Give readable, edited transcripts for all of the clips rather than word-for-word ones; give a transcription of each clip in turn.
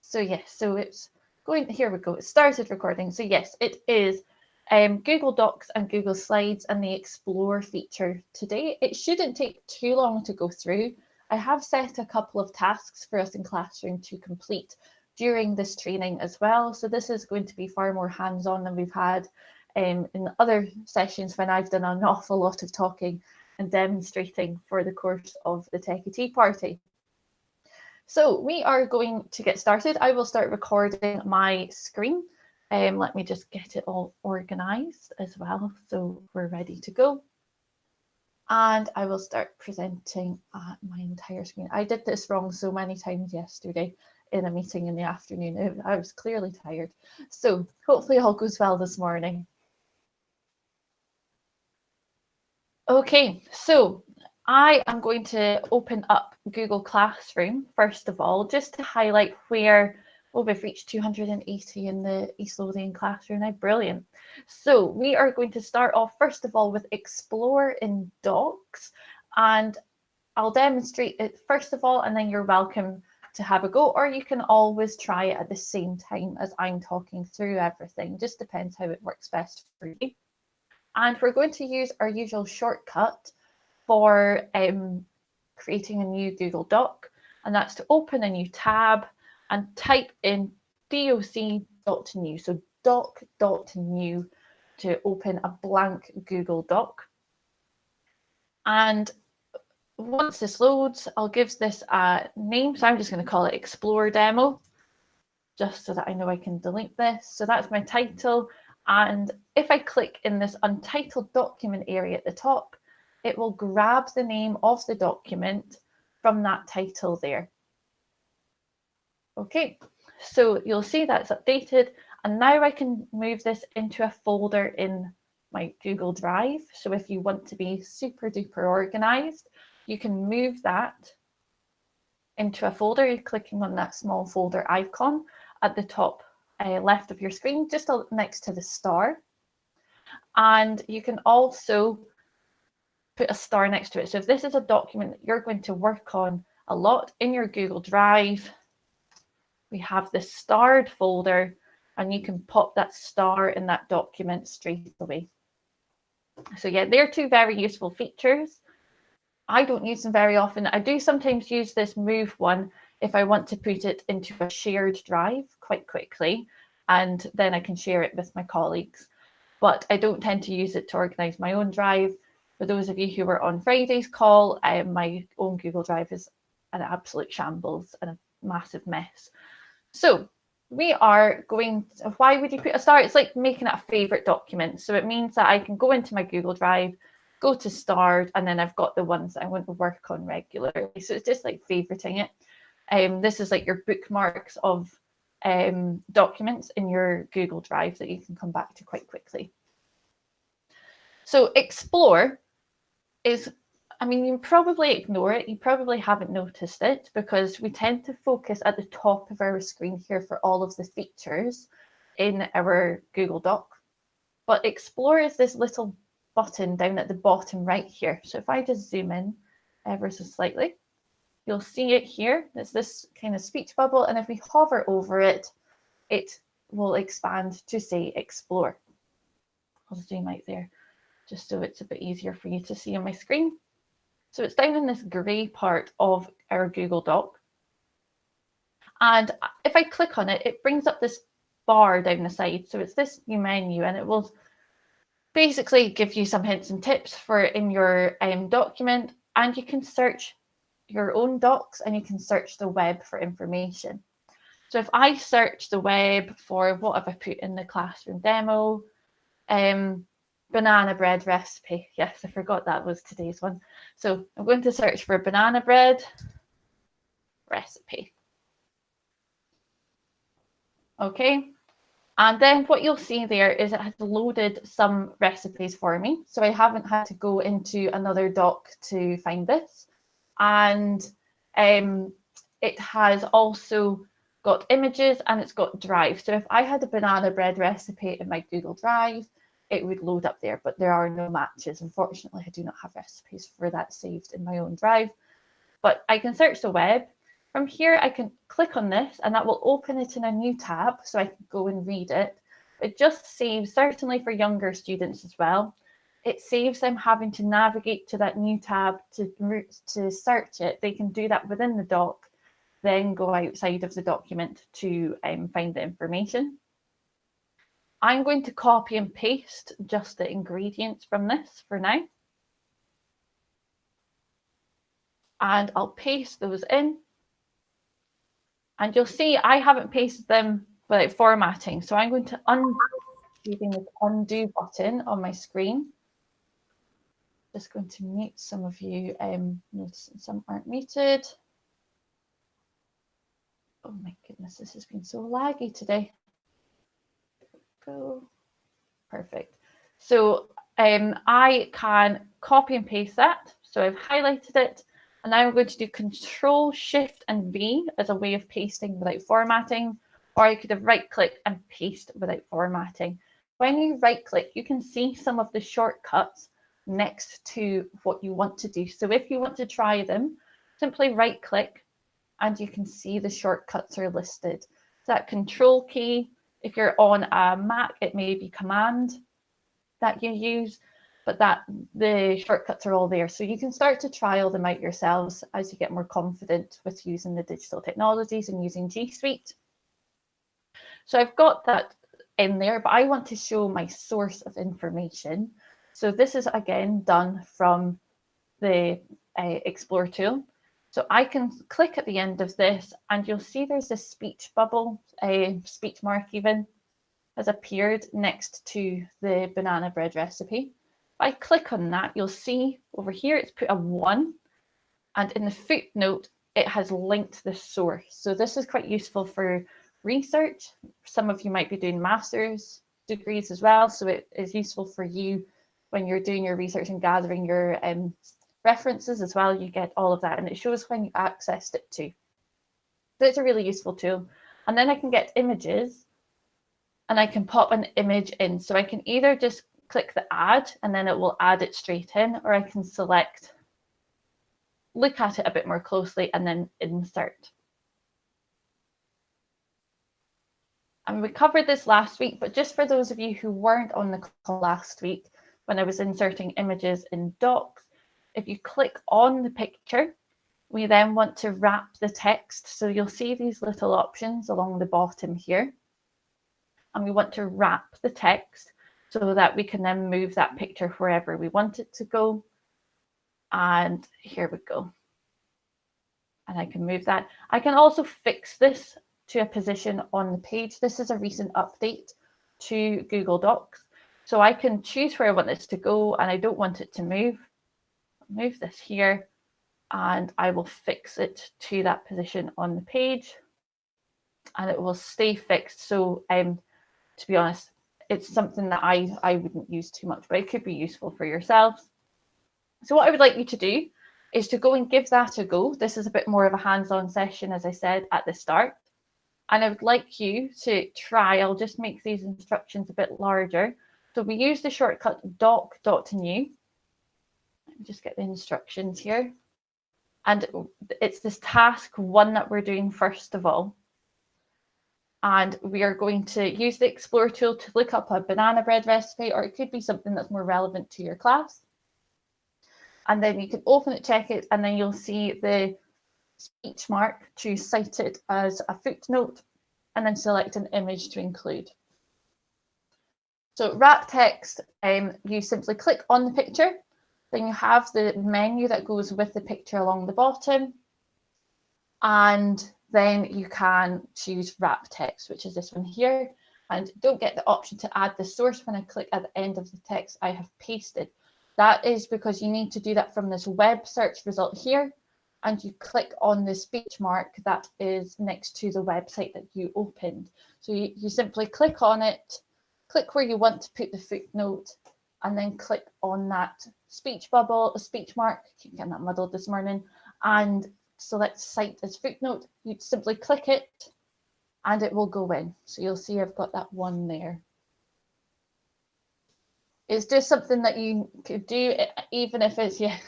So yes, so it's going, here we go, it started recording. So yes, it is Google Docs and Google Slides and the Explore feature today. It shouldn't take too long to go through. I have set a couple of tasks for us in Classroom to complete during this training as well. So this is going to be far more hands-on than we've had in other sessions when I've done an awful lot of talking and demonstrating for the course of the Techie Tea Party. So we are going to get started. I will start recording my screen. Let me just get it all organized as well, so we're ready to go. And I will start presenting my entire screen. I did this wrong so many times yesterday in a meeting in the afternoon. I was clearly tired. So hopefully all goes well this morning. Okay, so I am going to open up Google Classroom, first of all, just to highlight where, we've reached 280 in the East Lothian Classroom now, brilliant. So we are going to start off, first of all, with Explore in Docs, and I'll demonstrate it first of all, and then you're welcome to have a go, or you can always try it at the same time as I'm talking through everything, just depends how it works best for you. And we're going to use our usual shortcut for creating a new Google Doc, and that's to open a new tab and type in doc.new, so doc.new to open a blank Google Doc. And once this loads, I'll give this a name, so I'm just going to call it Explore Demo, just so that I know I can delete this. So that's my title, and if I click in this untitled document area at the top, it will grab the name of the document from that title there. Okay, so you'll see that's updated, and now I can move this into a folder in my Google Drive. So if you want to be super duper organized, you can move that into a folder, clicking on that small folder icon at the top left of your screen, just next to the star. And you can also put a star next to it. So if this is a document that you're going to work on a lot in your Google Drive, we have this starred folder, and you can pop that star in that document straight away. So yeah, they're two very useful features. I don't use them very often. I do sometimes use this move one if I want to put it into a shared drive quite quickly, and then I can share it with my colleagues. But I don't tend to use it to organize my own drive. For those of you who were on Friday's call, my own Google Drive is an absolute shambles and a massive mess. So we are going to, why would you put a star? It's like making it a favorite document. So it means that I can go into my Google Drive, go to starred, and then I've got the ones that I want to work on regularly. So it's just like favoriting it. This is like your bookmarks of documents in your Google Drive that you can come back to quite quickly. So Explore is, I mean, you probably ignore it. You probably haven't noticed it because we tend to focus at the top of our screen here for all of the features in our Google Doc. But Explore is this little button down at the bottom right here. So if I just zoom in ever so slightly, you'll see it here. It's this kind of speech bubble. And if we hover over it, it will expand to say Explore. I'll zoom out there just so it's a bit easier for you to see on my screen. So it's down in this gray part of our Google Doc. And if I click on it, it brings up this bar down the side. So it's this new menu, and it will basically give you some hints and tips for in your document, and you can search your own docs and you can search the web for information. So if I search the web for, what have I put in the classroom demo? Banana bread recipe. Yes, I forgot that was today's one. So I'm going to search for banana bread recipe. Okay. And then what you'll see there is it has loaded some recipes for me. So I haven't had to go into another doc to find this. And it has also got images and it's got Drive. So if I had a banana bread recipe in my Google Drive, it would load up there, but there are no matches. Unfortunately, I do not have recipes for that saved in my own Drive. But I can search the web. From here, I can click on this and that will open it in a new tab so I can go and read it. It just saves, certainly for younger students as well, it saves them having to navigate to that new tab to search it. They can do that within the doc, then go outside of the document to find the information. I'm going to copy and paste just the ingredients from this for now. And I'll paste those in. And you'll see I haven't pasted them without formatting. So I'm going to using the undo button on my screen. Just going to mute some of you. Noticing some aren't muted. Oh my goodness, this has been so laggy today. Go. Perfect. So I can copy and paste that. So I've highlighted it. And now I'm going to do Control, Shift, and V as a way of pasting without formatting. Or I could have right-click and paste without formatting. When you right-click, you can see some of the shortcuts next to what you want to do. So if you want to try them, simply right-click and you can see the shortcuts are listed. That Control key, if you're on a Mac, it may be Command that you use, but the shortcuts are all there. So you can start to trial them out yourselves as you get more confident with using the digital technologies and using G Suite. So I've got that in there, but I want to show my source of information. So this is again done from the Explore tool. So I can click at the end of this and you'll see there's a speech bubble, a speech mark even has appeared next to the banana bread recipe. If I click on that, you'll see over here it's put a 1 and in the footnote it has linked the source. So this is quite useful for research. Some of you might be doing master's degrees as well, so it is useful for you when you're doing your research and gathering your references as well. You get all of that and it shows when you accessed it too. So it's a really useful tool. And then I can get images and I can pop an image in. So I can either just click the add and then it will add it straight in, or I can select, look at it a bit more closely and then insert. And we covered this last week, but just for those of you who weren't on the call last week, when I was inserting images in docs, if you click on the picture, we then want to wrap the text. So you'll see these little options along the bottom here. And we want to wrap the text so that we can then move that picture wherever we want it to go. And here we go. And I can move that. I can also fix this to a position on the page. This is a recent update to Google Docs. So I can choose where I want this to go and I don't want it to move. Move this here and I will fix it to that position on the page and it will stay fixed. So to be honest, it's something that I wouldn't use too much, but it could be useful for yourselves. So what I would like you to do is to go and give that a go. This is a bit more of a hands-on session, as I said at the start. And I would like you to try, I'll just make these instructions a bit larger. So we use the shortcut doc.new. Let me just get the instructions here. And it's this task 1 that we're doing first of all. And we are going to use the Explore tool to look up a banana bread recipe, or it could be something that's more relevant to your class. And then you can open it, check it, and then you'll see the speech mark to cite it as a footnote, and then select an image to include. So wrap text, you simply click on the picture, then you have the menu that goes with the picture along the bottom, and then you can choose wrap text, which is this one here. And don't get the option to add the source when I click at the end of the text I have pasted. That is because you need to do that from this web search result here. And you click on the speech mark that is next to the website that you opened. So you simply click on it, click where you want to put the footnote, and then click on that speech bubble, a speech mark, keep getting that muddled this morning, and select cite as footnote. You simply click it and it will go in. So you'll see I've got that 1 there. It's just something that you could do, even if it's, yeah,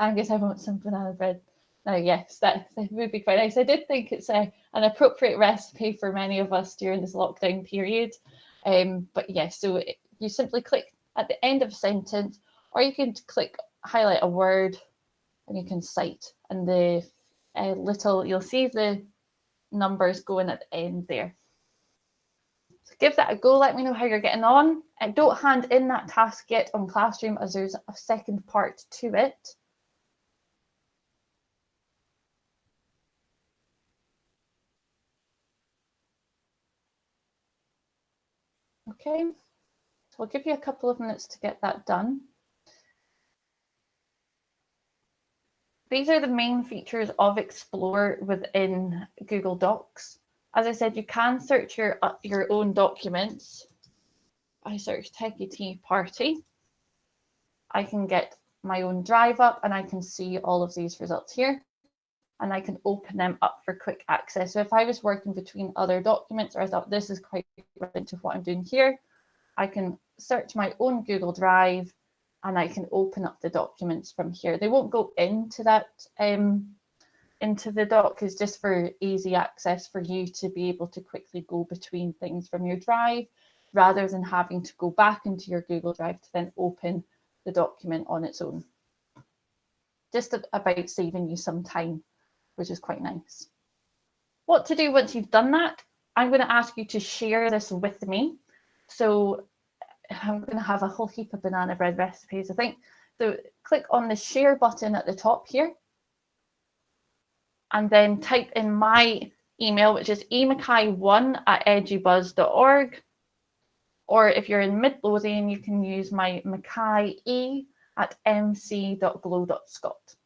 Angus, I want some banana bread. Now, yes, that would be quite nice. I did think it's an appropriate recipe for many of us during this lockdown period. But yes, so you simply click at the end of a sentence, or you can click highlight a word and you can cite, and the you'll see the numbers going at the end there. So give that a go. Let me know how you're getting on. And don't hand in that task yet on Classroom, as there's a second part to it. Okay, so I'll give you a couple of minutes to get that done. These are the main features of Explore within Google Docs. As I said, you can search your own documents. I search Techie Tea Party. I can get my own drive up and I can see all of these results here, and I can open them up for quick access. So if I was working between other documents, or I thought this is quite relevant to what I'm doing here, I can search my own Google Drive and I can open up the documents from here. They won't go into that, into the doc, is just for easy access for you to be able to quickly go between things from your drive, rather than having to go back into your Google Drive to then open the document on its own. Just about saving you some time, which is quite nice. What to do once you've done that? I'm going to ask you to share this with me. So I'm going to have a whole heap of banana bread recipes, I think. So click on the share button at the top here, and then type in my email, which is emackay1@edubuzz.org. Or if you're in Midlothian, you can use my mackaye@mc.glow.scot.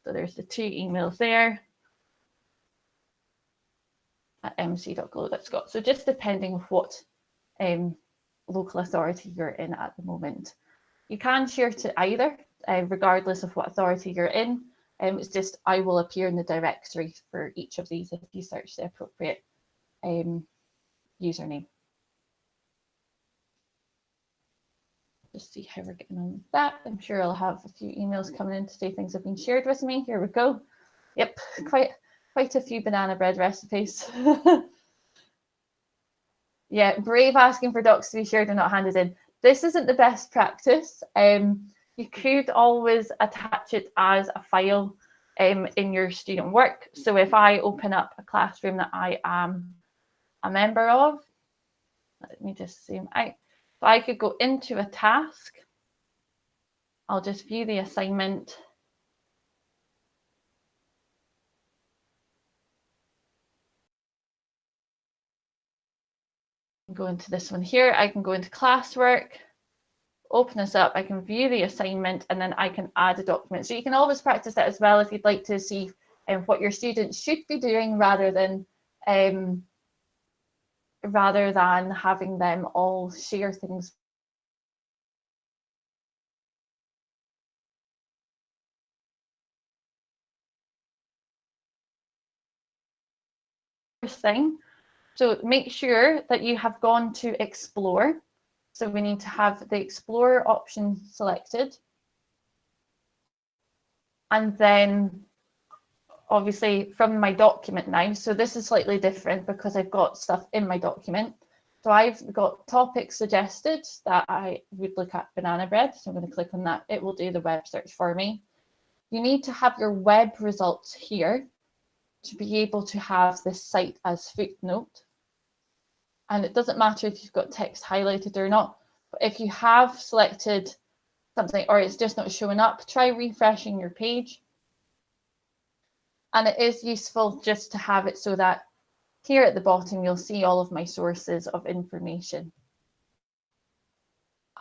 So there's the two emails there, at mc.glow.scot. So just depending on what local authority you're in at the moment. You can share to either, regardless of what authority you're in. It's just I will appear in the directory for each of these if you search the appropriate username. Just see how we're getting on with that. I'm sure I'll have a few emails coming in to say things have been shared with me. Here we go. Yep, quite a few banana bread recipes. Yeah, brave asking for docs to be shared and not handed in. This isn't the best practice. You could always attach it as a file in your student work. So if I open up a classroom that I am a member of, let me just zoom out. So I could go into a task. I'll just view the assignment. Go into this one here. I can go into classwork, open this up. I can view the assignment, and then I can add a document. So you can always practice that as well if you'd like to see what your students should be doing, rather than having them all share things. First thing, so make sure that you have gone to Explore. So we need to have the Explore option selected. And then obviously from my document now, so this is slightly different because I've got stuff in my document. So I've got topics suggested that I would look at banana bread. So I'm going to click on that. It will do the web search for me. You need to have your web results here to be able to have this site as footnote. And it doesn't matter if you've got text highlighted or not, but if you have selected something or it's just not showing up, try refreshing your page. And it is useful just to have it so that here at the bottom, you'll see all of my sources of information.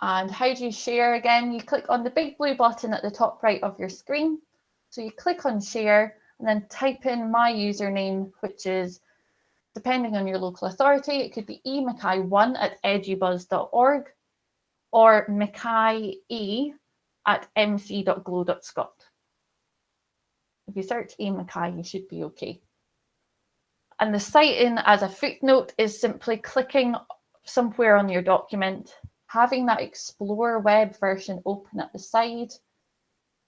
And how do you share? Again, you click on the big blue button at the top right of your screen. So you click on share and then type in my username, which is, depending on your local authority, it could be emackay1@edubuzz.org or mackaye@mc.glow.scot. If you search Mackay, you should be okay. And the citing as a footnote is simply clicking somewhere on your document, having that Explore web version open at the side,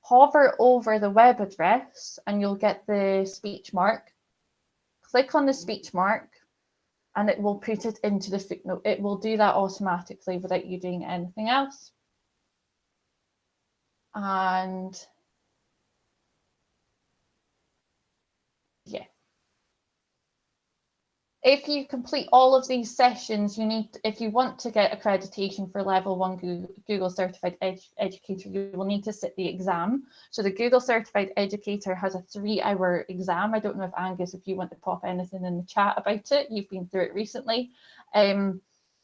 hover over the web address and you'll get the speech mark. Click on the speech mark and it will put it into the footnote. It will do that automatically without you doing anything else. And yeah. If you complete all of these sessions, you need, if you want to get accreditation for level 1 Google Certified Educator, you will need to sit the exam. So the Google Certified Educator has a 3-hour exam. I don't know if Angus, if you want to pop anything in the chat about it, you've been through it recently.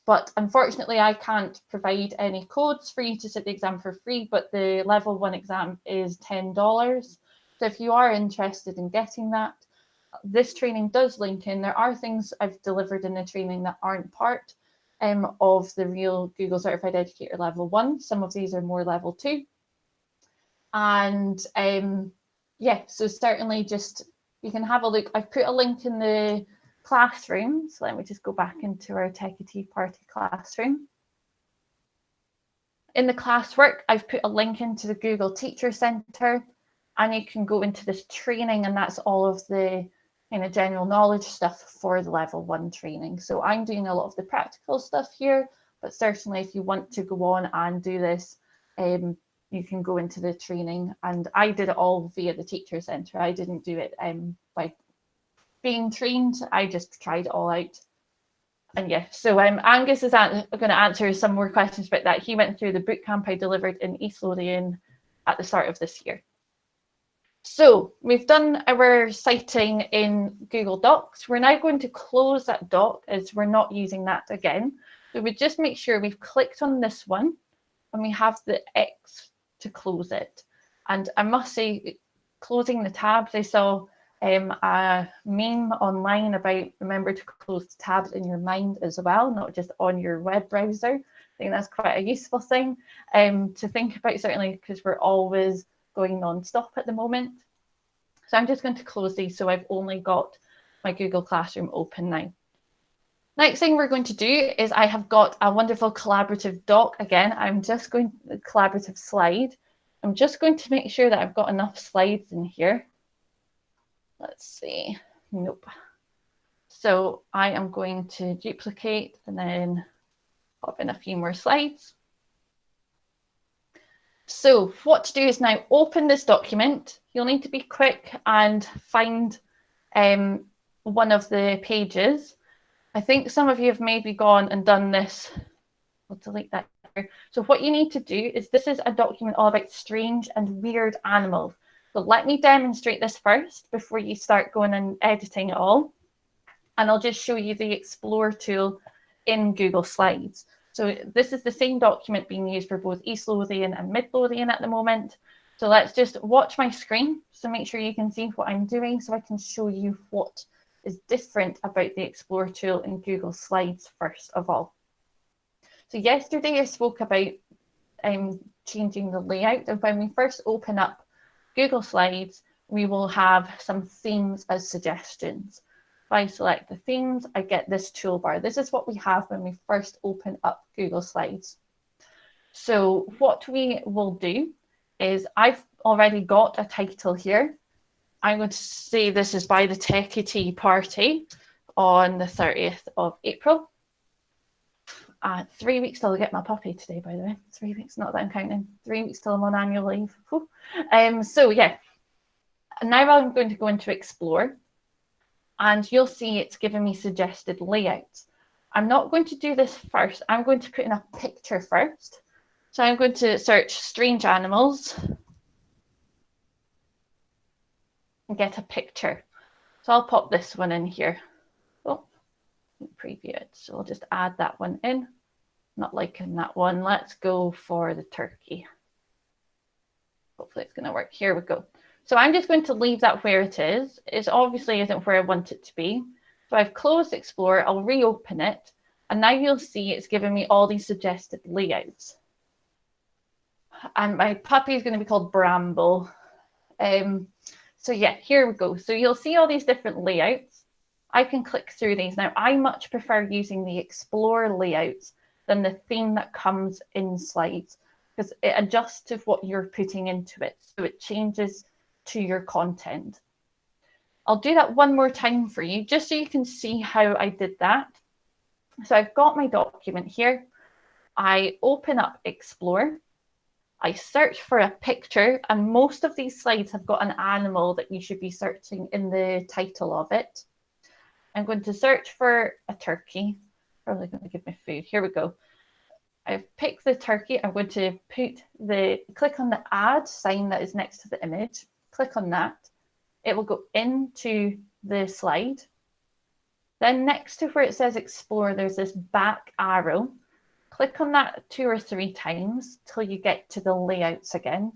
But unfortunately, I can't provide any codes for you to sit the exam for free, but the level 1 exam is $10. So if you are interested in getting that, this training does link in. There are things I've delivered in the training that aren't part of the real Google Certified Educator level 1. Some of these are more level 2. And yeah, so certainly just, you can have a look. I've put a link in the classroom. So let me just go back into our Techie Tea Party classroom. In the classwork, I've put a link into the Google Teacher Center, and you can go into this training, and that's all of the kind of general knowledge stuff for the level 1 training. So I'm doing a lot of the practical stuff here, but certainly if you want to go on and do this, you can go into the training. And I did it all via the Teacher Center. I didn't do it by being trained. I just tried it all out. And yeah, so Angus is going to answer some more questions about that. He went through the bootcamp I delivered in East Lothian at the start of this year. So we've done our citing in Google Docs. We're now going to close that doc as we're not using that again. So we just make sure we've clicked on this one and we have the X to close it. And I must say, closing the tabs, I saw a meme online about remember to close the tabs in your mind as well, not just on your web browser. I think that's quite a useful thing to think about, certainly because we're always going non-stop at the moment. So I'm just going to close these, so I've only got my Google Classroom open now. Next thing we're going to do is I have got a wonderful collaborative doc. Again, I'm just going to collaborative slide. I'm just going to make sure that I've got enough slides in here. Let's see. Nope. So I am going to duplicate and then pop in a few more slides. So what to do is now open this document. You'll need to be quick and find one of the pages. I think some of you have maybe gone and done this. I'll delete that here. So what you need to do is, this is a document all about strange and weird animals. So let me demonstrate this first before you start going and editing it all. And I'll just show you the Explore tool in Google Slides. So this is the same document being used for both East Lothian and Mid Lothian at the moment. So let's just watch my screen. So make sure you can see what I'm doing so I can show you what is different about the Explore tool in Google Slides first of all. So yesterday I spoke about changing the layout. And when we first open up Google Slides, we will have some themes as suggestions. If I select the themes, I get this toolbar. This is what we have when we first open up Google Slides. So what we will do is, I've already got a title here. I'm going to say this is by the Techie Tea Party on the 30th of April. 3 weeks till I get my puppy today, by the way. 3 weeks, not that I'm counting. 3 weeks till I'm on annual leave. So yeah, now I'm going to go into Explore. And you'll see it's giving me suggested layouts. I'm not going to do this first. I'm going to put in a picture first. So I'm going to search strange animals and get a picture. So I'll pop this one in here. Oh, preview it. So I'll just add that one in. Not liking that one. Let's go for the turkey. Hopefully it's going to work. Here we go. So I'm just going to leave that where it is. It obviously isn't where I want it to be. So I've closed Explore, I'll reopen it, and now you'll see it's giving me all these suggested layouts. And my puppy is going to be called Bramble. So yeah, here we go. So you'll see all these different layouts. I can click through these. Now, I much prefer using the Explore layouts than the theme that comes in Slides. because it adjusts to what you're putting into it. So it changes to your content. I'll do that one more time for you, just so you can see how I did that. So I've got my document here. I open up Explore. I search for a picture, and most of these slides have got an animal that you should be searching in the title of it. I'm going to search for a turkey. Probably going to give me food. Here we go. I've picked the turkey. I'm going to click on the add sign that is next to the image. Click on that. It will go into the slide. Then next to where it says explore, there's this back arrow. Click on that 2 or 3 times till you get to the layouts again.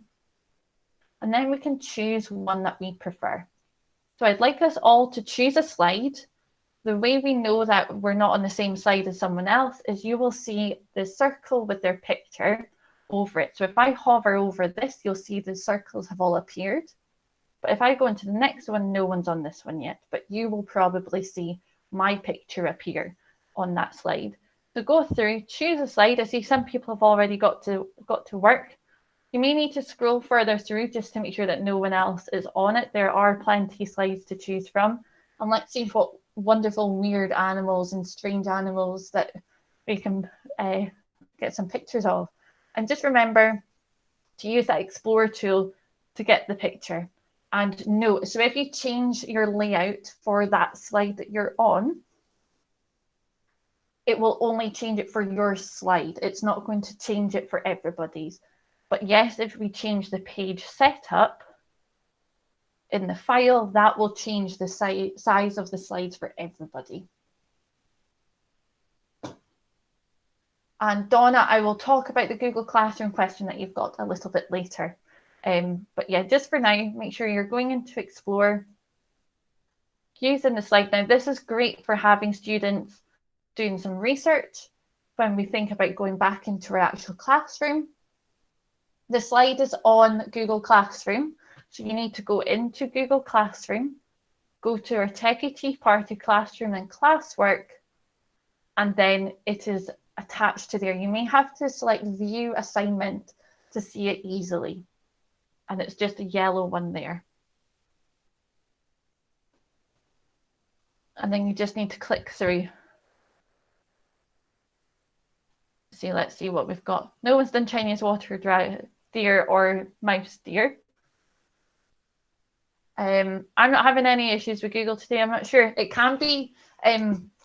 And then we can choose one that we prefer. So I'd like us all to choose a slide. The way we know that we're not on the same slide as someone else is you will see the circle with their picture over it. So if I hover over this, you'll see the circles have all appeared. But if I go into the next one, no one's on this one yet, but you will probably see my picture appear on that slide. So go through, choose a slide. I see some people have already got to work. You may need to scroll further through just to make sure that no one else is on it. There are plenty of slides to choose from. And let's see what wonderful, weird animals and strange animals that we can get some pictures of. And just remember to use that Explore tool to get the picture. And note, so if you change your layout for that slide that you're on, it will only change it for your slide. It's not going to change it for everybody's. But yes, if we change the page setup in the file, that will change the size of the slides for everybody. And Donna, I will talk about the Google Classroom question that you've got a little bit later. But yeah, just for now, make sure you're going into Explore, using the slide. Now, this is great for having students doing some research when we think about going back into our actual classroom. The slide is on Google Classroom. So you need to go into Google Classroom, go to our Techie Tea Party Classroom and Classwork, and then it is attached to there. You may have to select View Assignment to see it easily. And it's just a yellow one there. And then you just need to click through. See, let's see what we've got. No one's done Chinese water deer or mouse deer. I'm not having any issues with Google today. I'm not sure. It can be,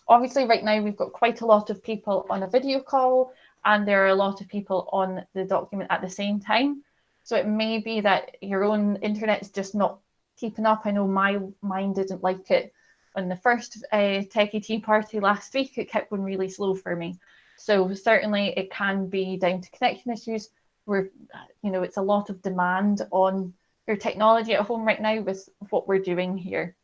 obviously right now we've got quite a lot of people on a video call and there are a lot of people on the document at the same time. So it may be that your own internet is just not keeping up. I know mine didn't like it. On the first Techie Tea Party last week, it kept going really slow for me. So certainly it can be down to connection issues where, it's a lot of demand on your technology at home right now with what we're doing here.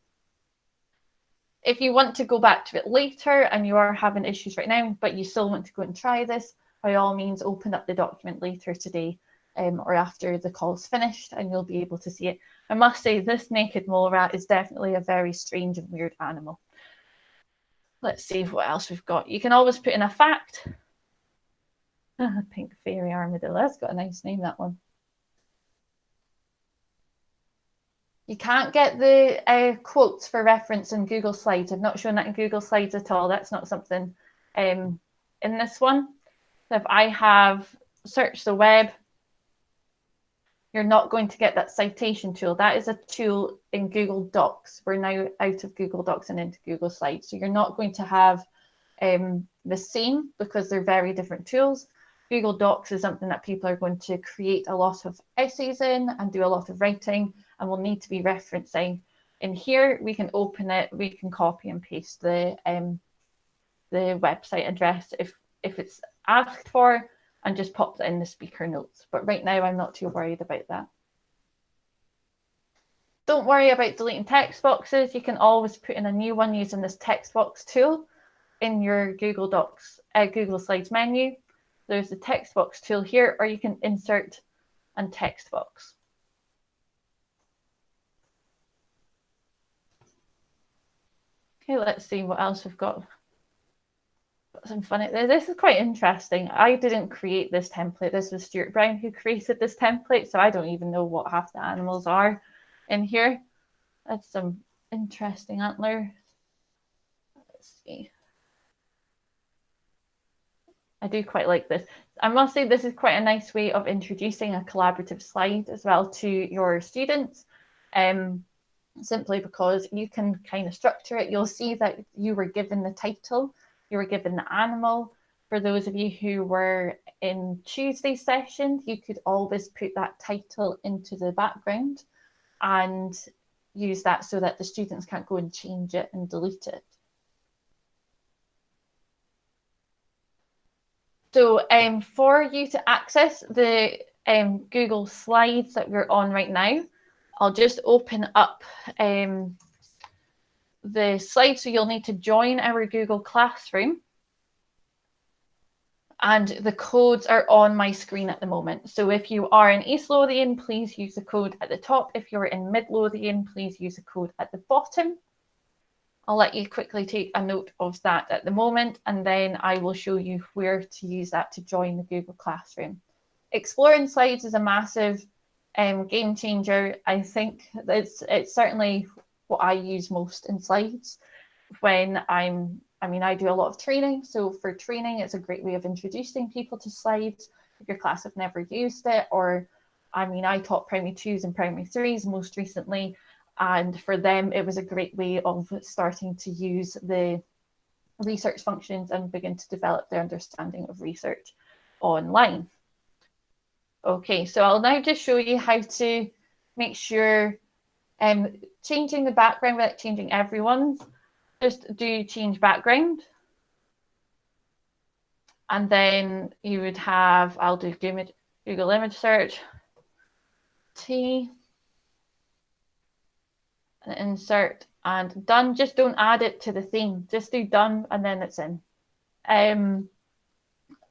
If you want to go back to it later and you are having issues right now, but you still want to go and try this, by all means, open up the document later today or after the call's finished and you'll be able to see it. I must say this naked mole rat is definitely a very strange and weird animal. Let's see what else we've got. You can always put in a fact. Pink fairy armadillo, that's got a nice name, that one. You can't get the quotes for reference in Google Slides. I've not shown that in Google Slides at all. That's not something in this one. So if I have searched the web, you're not going to get that citation tool. That is a tool in Google Docs. We're now out of Google Docs and into Google Slides. So you're not going to have the same because they're very different tools. Google Docs is something that people are going to create a lot of essays in and do a lot of writing and will need to be referencing. In here, we can open it, we can copy and paste the website address if it's asked for, and just pop that in the speaker notes. But right now, I'm not too worried about that. Don't worry about deleting text boxes. You can always put in a new one using this text box tool in your Google Docs, Google Slides menu. There's the text box tool here, or you can insert and text box. Okay, let's see what else we've got. some funny. This is quite interesting. I didn't create this template. This was Stuart Brown who created this template, so I don't even know what half the animals are in here. That's some interesting antler. Let's see. I do quite like this. I must say this is quite a nice way of introducing a collaborative slide as well to your students. Simply because you can kind of structure it. You'll see that you were given the title, you were given the animal. For those of you who were in Tuesday's session, you could always put that title into the background and use that so that the students can't go and change it and delete it. So for you to access the Google Slides that we're on right now, I'll just open up the slide. So you'll need to join our Google Classroom. And the codes are on my screen at the moment. So if you are in East Lothian, please use the code at the top. If you're in Mid Lothian, please use the code at the bottom. I'll let you quickly take a note of that at the moment, and then I will show you where to use that to join the Google Classroom. Exploring slides is a massive game changer. I think it's certainly what I use most in slides when I do a lot of training. So for training, it's a great way of introducing people to slides. If your class have never used it, or I taught primary 2s and primary 3s most recently. And for them, it was a great way of starting to use the research functions and begin to develop their understanding of research online. Okay, so I'll now just show you how to make sure changing the background without changing everyone's. Just do change background. And then you would have, I'll do Google image search, T, and insert and done. Just don't add it to the theme. Just do done and then it's in.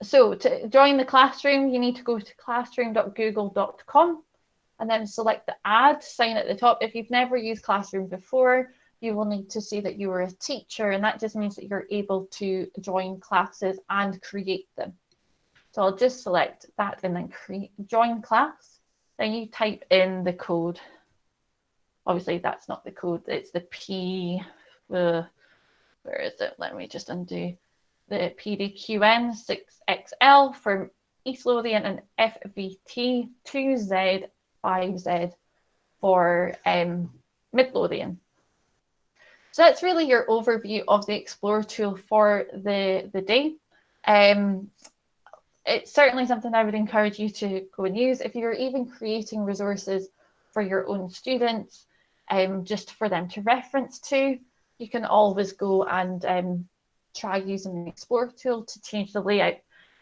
So to join the classroom, you need to go to classroom.google.com and then select the add sign at the top. If you've never used Classroom before, you will need to say that you were a teacher, and that just means that you're able to join classes and create them. So I'll just select that and then join class. Then you type in the code. Obviously, that's not the code. It's the P. Where is it? Let me just undo. The PDQN 6XL for East Lothian and FVT 2Z 5Z for Mid Lothian. So that's really your overview of the Explore tool for the day. It's certainly something I would encourage you to go and use. If you're even creating resources for your own students, just for them to reference to, you can always go and try using the Explore tool to change the layout.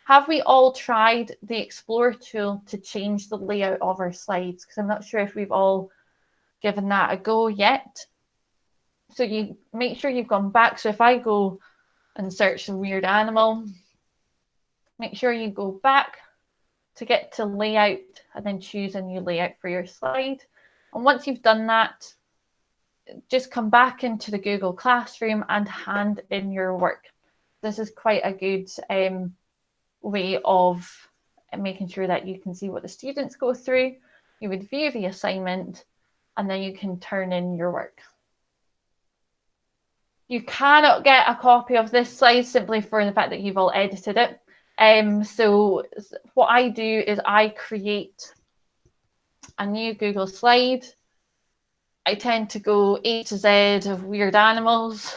Have we all tried the Explore tool to change the layout of our slides? Because I'm not sure if we've all given that a go yet. So you make sure you've gone back. So if I go and search a weird animal, make sure you go back to get to layout and then choose a new layout for your slide. And once you've done that, just come back into the Google Classroom and hand in your work. This is quite a good way of making sure that you can see what the students go through. You would view the assignment and then you can turn in your work. You cannot get a copy of this slide simply for the fact that you've all edited it. So what I do is I create a new Google slide. I tend to go A to Z of weird animals.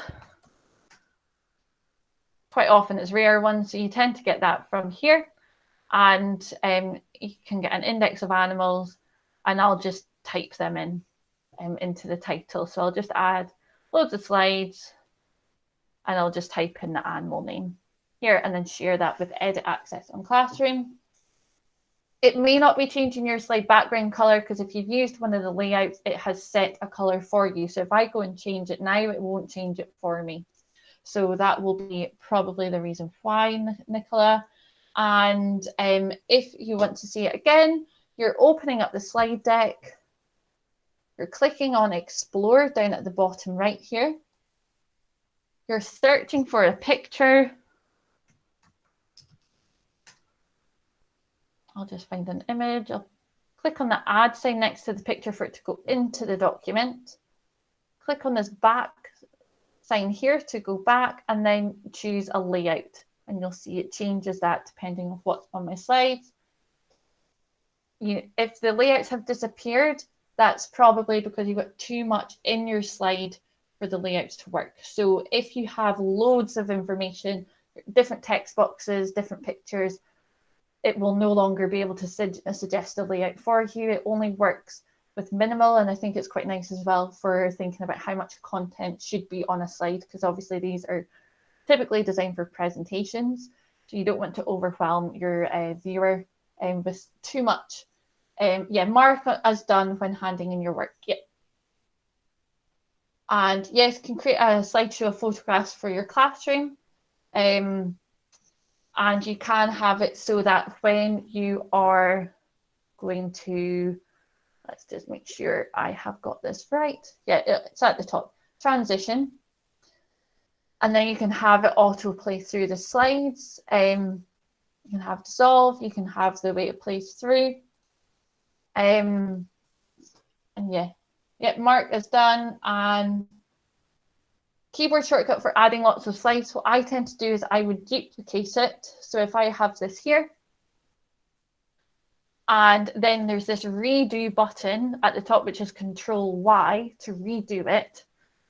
Quite often it's rare ones, so you tend to get that from here. And you can get an index of animals, and I'll just type them in into the title. So I'll just add loads of slides, and I'll just type in the animal name here and then share that with Edit Access on Classroom. It may not be changing your slide background color because if you've used one of the layouts, it has set a color for you. So if I go and change it now, it won't change it for me. So that will be probably the reason why, Nicola. And if you want to see it again, you're opening up the slide deck. You're clicking on Explore down at the bottom right here. You're searching for a picture. I'll just find an image. I'll click on the add sign next to the picture for it to go into the document. Click on this back sign here to go back, and then choose a layout. And you'll see it changes that depending on what's on my slides. If the layouts have disappeared, that's probably because you've got too much in your slide for the layouts to work. So if you have loads of information, different text boxes, different pictures, it will no longer be able to suggest a layout for you. It only works with minimal, and I think it's quite nice as well for thinking about how much content should be on a slide, because obviously these are typically designed for presentations, so you don't want to overwhelm your viewer with too much. Yeah, mark as done when handing in your work. Yeah. And yes, you can create a slideshow of photographs for your classroom. And you can have it so that when you are going to, let's just make sure I have got this right. Yeah, it's at the top, transition. And then you can have it autoplay through the slides. You can have dissolve, you can have the way it plays through. And yeah, mark is done. And keyboard shortcut for adding lots of slides. What I tend to do is I would duplicate it. So if I have this here, and then there's this redo button at the top, which is Control Y to redo it.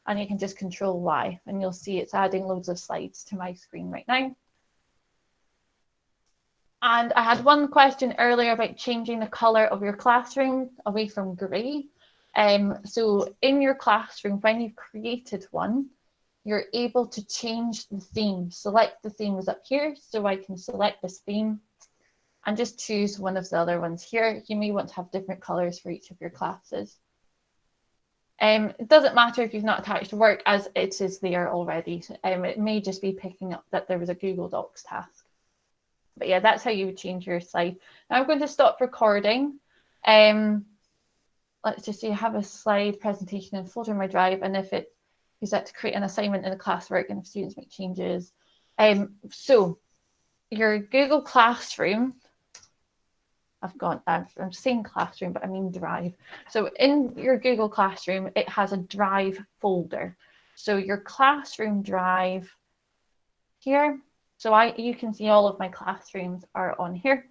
And you can just Control Y, and you'll see it's adding loads of slides to my screen right now. And I had one question earlier about changing the color of your classroom away from gray. So in your classroom, when you've created one, you're able to change the theme. Select the theme is up here, so I can select this theme and just choose one of the other ones here. You may want to have different colors for each of your classes. It doesn't matter if you've not attached work, as it is there already. It may just be picking up that there was a Google Docs task. But yeah, that's how you would change your slide. Now I'm going to stop recording. Let's just say I have a slide presentation and folder in my drive, and if it is that to create an assignment in the classwork and if students make changes. So your Google Classroom, I'm saying classroom, but I mean drive. So in your Google Classroom, it has a drive folder. So your classroom drive here. So you can see all of my classrooms are on here.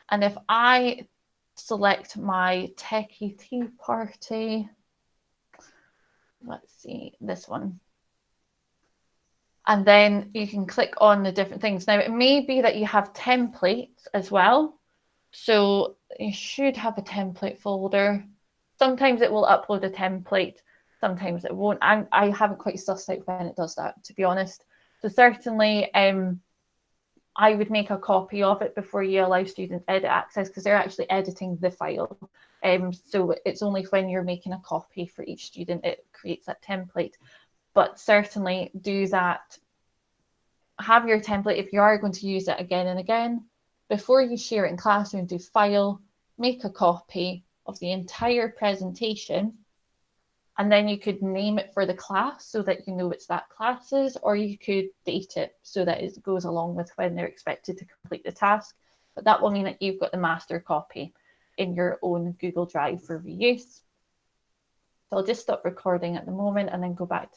And if I select my Techie Tea Party, let's see, this one. And then you can click on the different things. Now, it may be that you have templates as well. So you should have a template folder. Sometimes it will upload a template, sometimes it won't. I haven't quite sussed out when it does that, to be honest. So certainly, I would make a copy of it before you allow students edit access, because they're actually editing the file. So it's only when you're making a copy for each student, it creates that template. But certainly do that. Have your template if you are going to use it again and again. Before you share it in Classroom, do File, make a copy of the entire presentation, and then you could name it for the class so that you know it's that class's, or you could date it so that it goes along with when they're expected to complete the task. But that will mean that you've got the master copy in your own Google Drive for reuse. So I'll just stop recording at the moment and then go back to